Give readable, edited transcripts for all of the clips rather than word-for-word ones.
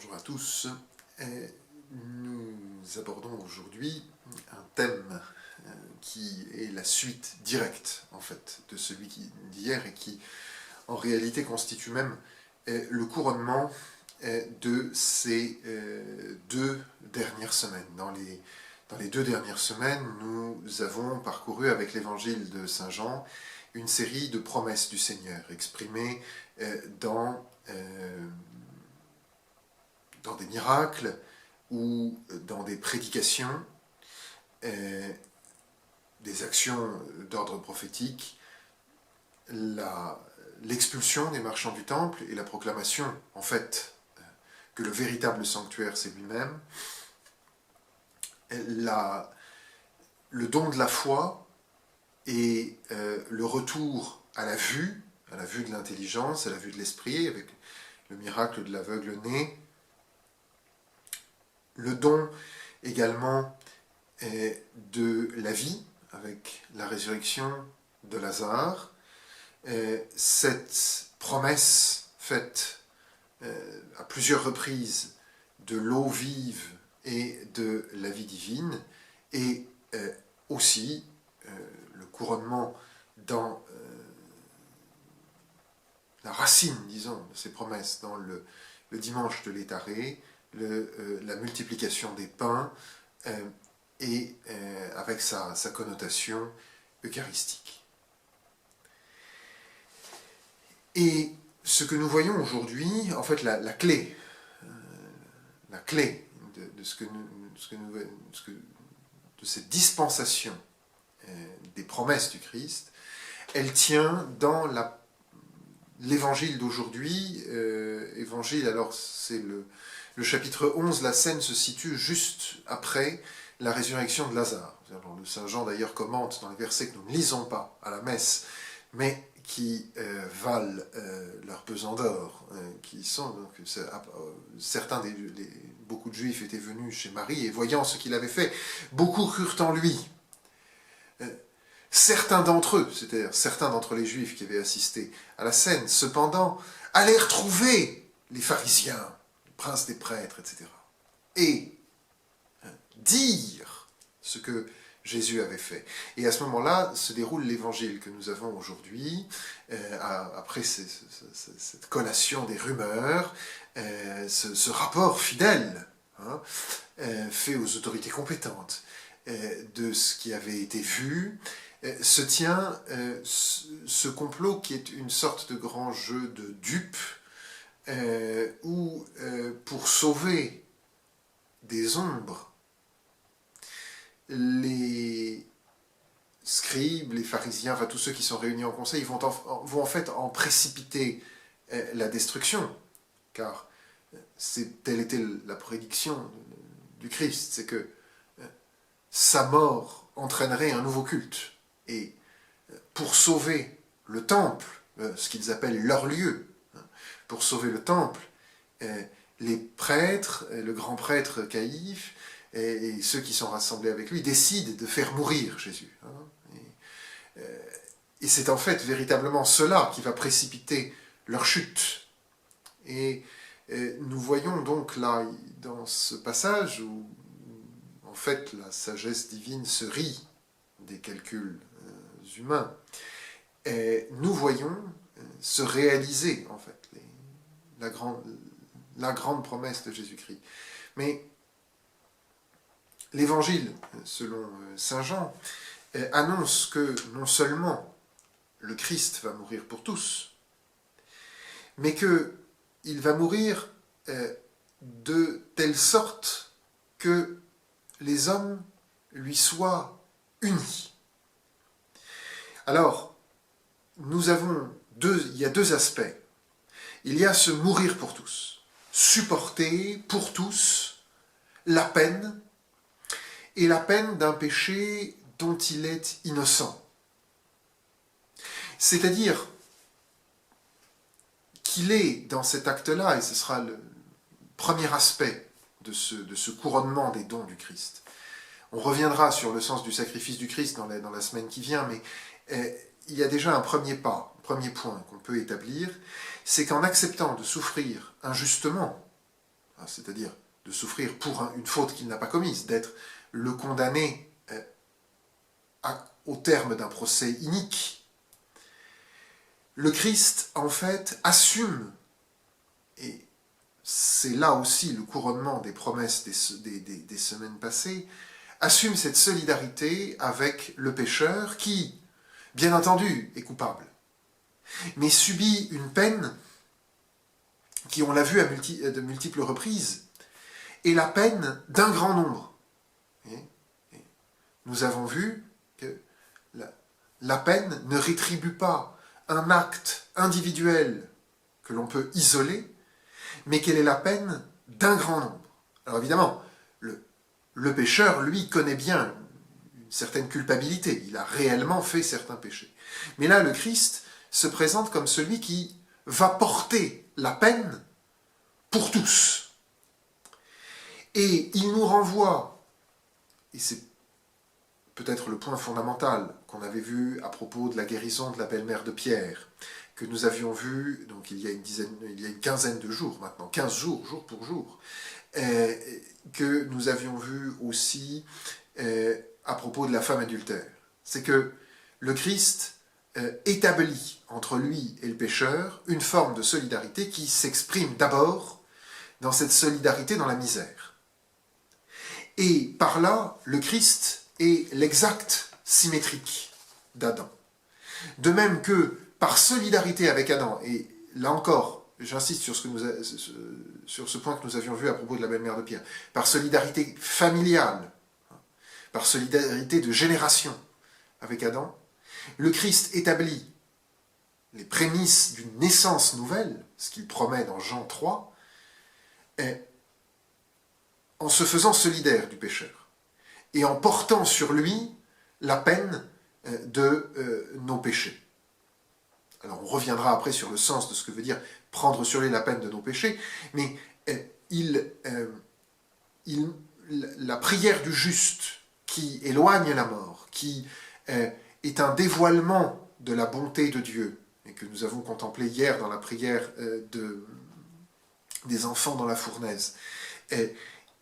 Bonjour à tous. Nous abordons aujourd'hui un thème qui est la suite directe, en fait, de celui d'hier et qui, en réalité, constitue même le couronnement de ces deux dernières semaines. Dans les deux dernières semaines, nous avons parcouru avec l'évangile de Saint Jean une série de promesses du Seigneur exprimées dans des miracles ou dans des prédications, des actions d'ordre prophétique, l'expulsion des marchands du temple et la proclamation, en fait, que le véritable sanctuaire, c'est lui-même, le don de la foi et le retour à la vue de l'intelligence, à la vue de l'esprit, avec le miracle de l'aveugle-né, le don également de la vie, avec la résurrection de Lazare, cette promesse faite à plusieurs reprises de l'eau vive et de la vie divine, et aussi le couronnement dans la racine, disons, de ces promesses, dans le dimanche de l'Étaré, la multiplication des pains et avec sa connotation eucharistique. Et ce que nous voyons aujourd'hui, en fait, la clé de cette dispensation des promesses du Christ, elle tient dans l'évangile d'aujourd'hui. Évangile, alors c'est le chapitre 11, la scène se situe juste après la résurrection de Lazare. Le Saint Jean d'ailleurs commente dans les versets que nous ne lisons pas à la messe, mais qui valent leur pesant d'or, qui sont donc beaucoup de Juifs étaient venus chez Marie et voyant ce qu'il avait fait, beaucoup crurent en lui. Certains d'entre eux, c'est-à-dire certains d'entre les Juifs qui avaient assisté à la scène, cependant, allèrent trouver les pharisiens, prince des prêtres, etc. et dire ce que Jésus avait fait. Et à ce moment-là se déroule l'évangile que nous avons aujourd'hui, après cette collation des rumeurs, ce rapport fidèle fait aux autorités compétentes de ce qui avait été vu, se tient ce complot qui est une sorte de grand jeu de dupes, où, pour sauver des ombres, les scribes, les pharisiens, enfin tous ceux qui sont réunis en conseil, vont en fait en précipiter la destruction, car telle était la prédiction du Christ, c'est que sa mort entraînerait un nouveau culte. Et pour sauver le temple, ce qu'ils appellent leur lieu, pour sauver le temple, les prêtres, le grand prêtre Caïphe, et ceux qui sont rassemblés avec lui, décident de faire mourir Jésus. Et c'est en fait véritablement cela qui va précipiter leur chute. Et nous voyons donc là, dans ce passage, où en fait la sagesse divine se rit des calculs humains, nous voyons se réaliser en fait la grande promesse de Jésus-Christ. Mais l'évangile, selon Saint Jean, annonce que non seulement le Christ va mourir pour tous, mais qu'il va mourir de telle sorte que les hommes lui soient unis. Alors, il y a deux aspects. Il y a ce mourir pour tous, supporter pour tous la peine, et la peine d'un péché dont il est innocent. C'est-à-dire qu'il est dans cet acte-là, et ce sera le premier aspect de ce couronnement des dons du Christ. On reviendra sur le sens du sacrifice du Christ dans la semaine qui vient, mais il y a déjà un premier pas, un premier point qu'on peut établir, c'est qu'en acceptant de souffrir injustement, c'est-à-dire de souffrir pour une faute qu'il n'a pas commise, d'être le condamné au terme d'un procès inique. Le Christ, en fait, assume, et c'est là aussi le couronnement des promesses des semaines passées, assume cette solidarité avec le pécheur qui, bien entendu, est coupable, mais subit une peine qui, on l'a vu de multiples reprises, est la peine d'un grand nombre. Nous avons vu que la peine ne rétribue pas un acte individuel que l'on peut isoler, mais qu'elle est la peine d'un grand nombre. Alors évidemment, le pécheur, lui, connaît bien une certaine culpabilité. Il a réellement fait certains péchés. Mais là, le Christ se présente comme celui qui va porter la peine pour tous. Et il nous renvoie, et c'est peut-être le point fondamental qu'on avait vu à propos de la guérison de la belle-mère de Pierre, que nous avions vu donc il y a une quinzaine de jours maintenant, 15 jours, jour pour jour, que nous avions vu aussi à propos de la femme adultère. C'est que le Christ établit entre lui et le pécheur une forme de solidarité qui s'exprime d'abord dans cette solidarité dans la misère. Et par là, le Christ est l'exact symétrique d'Adam. De même que par solidarité avec Adam, et là encore, j'insiste sur ce point que nous avions vu à propos de la belle-mère de Pierre, par solidarité familiale, par solidarité de génération avec Adam, le Christ établit les prémices d'une naissance nouvelle, ce qu'il promet dans Jean 3, en se faisant solidaire du pécheur, et en portant sur lui la peine de nos péchés. Alors on reviendra après sur le sens de ce que veut dire prendre sur lui la peine de nos péchés, mais la prière du juste qui éloigne la mort, qui est un dévoilement de la bonté de Dieu, et que nous avons contemplé hier dans la prière des enfants dans la fournaise.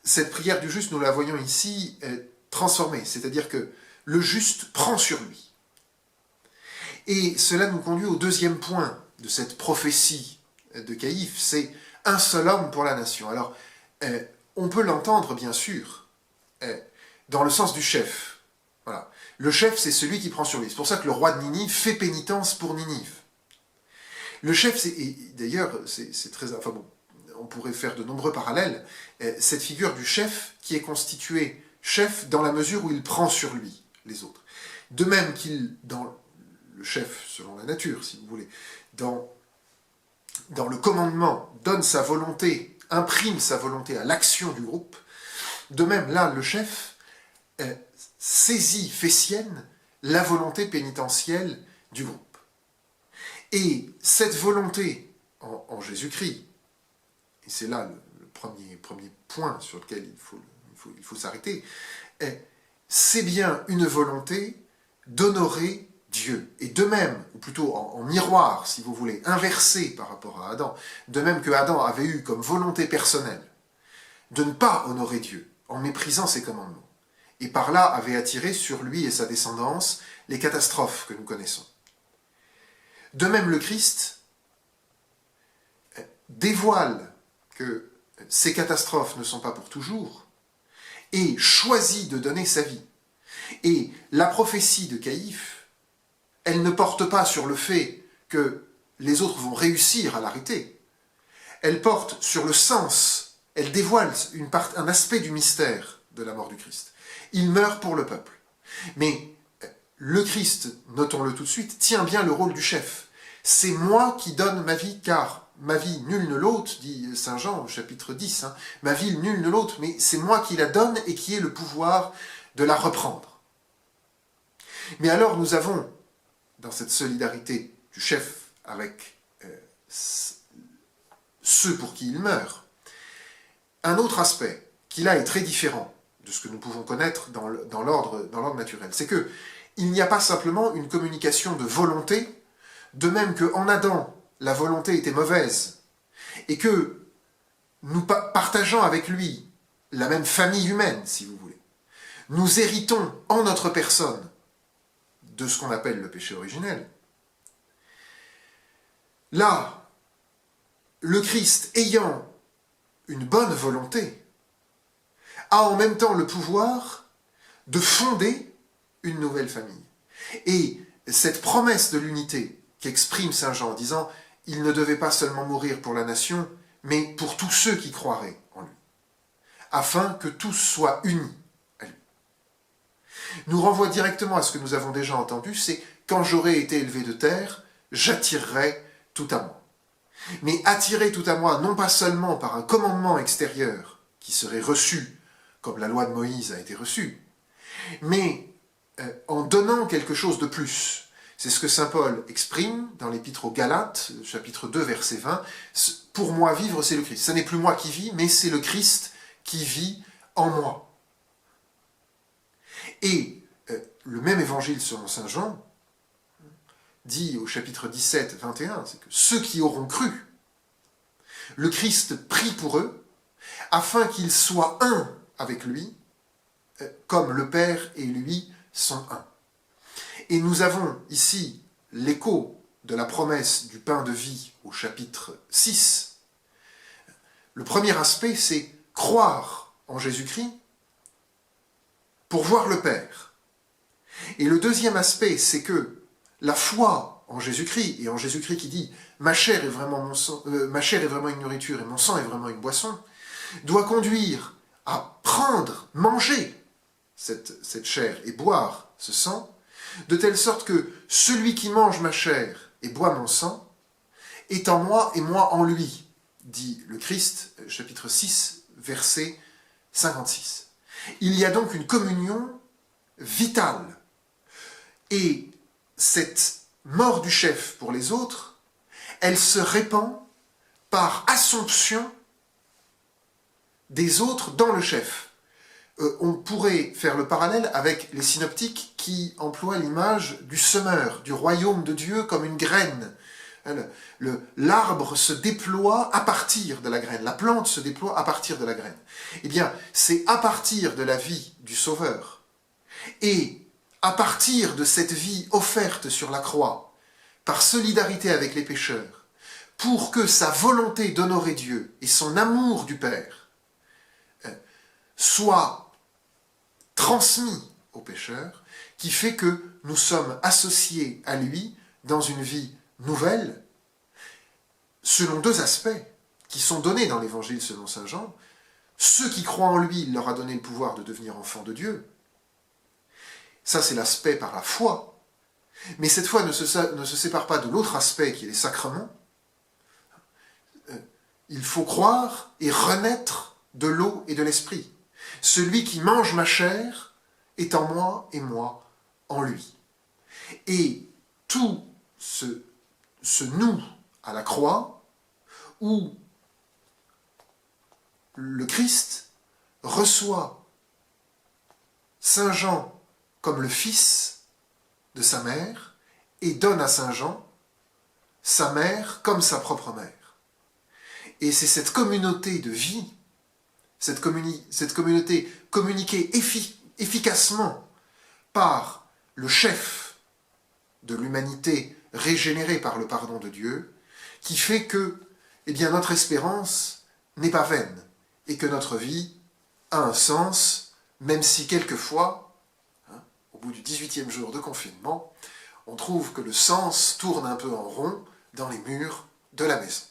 Cette prière du juste, nous la voyons ici transformée, c'est-à-dire que le juste prend sur lui. Et cela nous conduit au deuxième point de cette prophétie de Caïphe, c'est un seul homme pour la nation. Alors, on peut l'entendre, bien sûr, dans le sens du chef. Voilà. Le chef, c'est celui qui prend sur lui. C'est pour ça que le roi de Ninive fait pénitence pour Ninive. Le chef, et d'ailleurs, c'est très... Enfin bon, on pourrait faire de nombreux parallèles. Cette figure du chef qui est constitué chef dans la mesure où il prend sur lui les autres. De même qu'il, dans le chef selon la nature, si vous voulez, dans le commandement, donne sa volonté, imprime sa volonté à l'action du groupe, de même, là, le chef saisit, fait sienne la volonté pénitentielle du groupe. Et cette volonté en Jésus-Christ, et c'est là le premier point sur lequel il faut s'arrêter, c'est bien une volonté d'honorer Dieu. Et de même, ou plutôt en miroir, si vous voulez, inversé par rapport à Adam, de même que Adam avait eu comme volonté personnelle de ne pas honorer Dieu, en méprisant ses commandements, et par là avait attiré sur lui et sa descendance les catastrophes que nous connaissons. De même, le Christ dévoile que ces catastrophes ne sont pas pour toujours, et choisit de donner sa vie. Et la prophétie de Caïphe, elle ne porte pas sur le fait que les autres vont réussir à l'arrêter. Elle porte sur le sens, elle dévoile un aspect du mystère de la mort du Christ. Il meurt pour le peuple. Mais le Christ, notons-le tout de suite, tient bien le rôle du chef. C'est moi qui donne ma vie, car ma vie, nul ne l'ôte, dit Saint Jean au chapitre 10, ma vie, nul ne l'ôte, mais c'est moi qui la donne et qui ai le pouvoir de la reprendre. Mais alors nous avons, dans cette solidarité du chef avec ceux pour qui il meurt, un autre aspect qui là est très différent de ce que nous pouvons connaître dans l'ordre naturel. C'est que il n'y a pas simplement une communication de volonté, de même qu'en Adam, la volonté était mauvaise, et que nous partageant avec lui la même famille humaine, si vous voulez. Nous héritons en notre personne de ce qu'on appelle le péché originel. Là, le Christ ayant une bonne volonté, a en même temps le pouvoir de fonder une nouvelle famille. Et cette promesse de l'unité qu'exprime Saint Jean en disant « Il ne devait pas seulement mourir pour la nation, mais pour tous ceux qui croiraient en lui, afin que tous soient unis à lui. » nous renvoie directement à ce que nous avons déjà entendu, c'est « Quand j'aurai été élevé de terre, j'attirerai tout à moi. » Mais attirer tout à moi, non pas seulement par un commandement extérieur qui serait reçu, comme la loi de Moïse a été reçue, mais en donnant quelque chose de plus. C'est ce que saint Paul exprime dans l'épître aux Galates, chapitre 2, verset 20. « Pour moi, vivre, c'est le Christ. Ce n'est plus moi qui vis, mais c'est le Christ qui vit en moi. » Et le même évangile selon saint Jean dit au chapitre 17, 21, c'est que ceux qui auront cru, le Christ prie pour eux, afin qu'ils soient un avec lui, comme le Père et lui sont un. Et nous avons ici l'écho de la promesse du pain de vie au chapitre 6. Le premier aspect, c'est croire en Jésus-Christ pour voir le Père. Et le deuxième aspect, c'est que la foi en Jésus-Christ, et en Jésus-Christ qui dit « ma chair est vraiment une nourriture et mon sang est vraiment une boisson », doit conduire à prendre, manger cette chair et boire ce sang, de telle sorte que celui qui mange ma chair et boit mon sang est en moi et moi en lui, dit le Christ, chapitre 6, verset 56. Il y a donc une communion vitale. Et cette mort du chef pour les autres, elle se répand par assomption des autres dans le chef. On pourrait faire le parallèle avec les synoptiques qui emploient l'image du semeur, du royaume de Dieu comme une graine. L'arbre se déploie à partir de la graine, la plante se déploie à partir de la graine. Eh bien, c'est à partir de la vie du Sauveur et à partir de cette vie offerte sur la croix, par solidarité avec les pécheurs, pour que sa volonté d'honorer Dieu et son amour du Père soient transmis aux pécheurs, qui fait que nous sommes associés à lui dans une vie nouvelle, selon deux aspects qui sont donnés dans l'Évangile selon saint Jean. Ceux qui croient en lui, il leur a donné le pouvoir de devenir enfants de Dieu. Ça, c'est l'aspect par la foi. Mais cette foi ne se sépare pas de l'autre aspect qui est les sacrements. Il faut croire et renaître de l'eau et de l'esprit. Celui qui mange ma chair est en moi et moi en lui. Et tout se noue à la croix où le Christ reçoit saint Jean comme le fils de sa mère et donne à saint Jean sa mère comme sa propre mère. Et c'est cette communauté de vie, cette communauté communiquée efficacement par le chef de l'humanité régénérée par le pardon de Dieu, qui fait que notre espérance n'est pas vaine et que notre vie a un sens, même si quelquefois, au bout du 18e jour de confinement, on trouve que le sens tourne un peu en rond dans les murs de la maison.